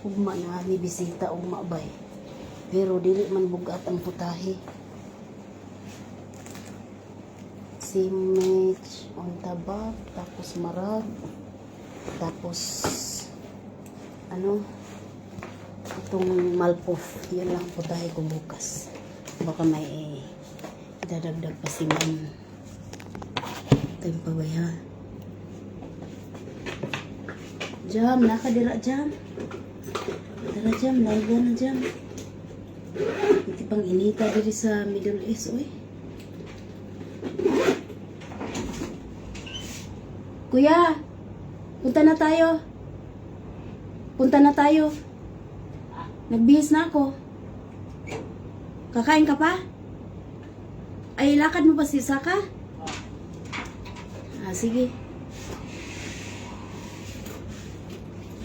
ugma na ni bisita ugma bay. Pero dili man bugat ang putahe. Sandwich on tabak, tapos marag, tapos ano, itong malpuff. Yun lang putahe ko bukas. Baka may dadagdag pa si ma'am. Ito yung pabay ha. Jam, nakadira jam. Tara jam, laiga na jam. Iti pang inita diri sa Middle East, oy. Kuya, punta na tayo. Punta na tayo. Nagbihis na ako. Kakain ka pa? Ay, lakad mo ba si Saka? Ah, sige.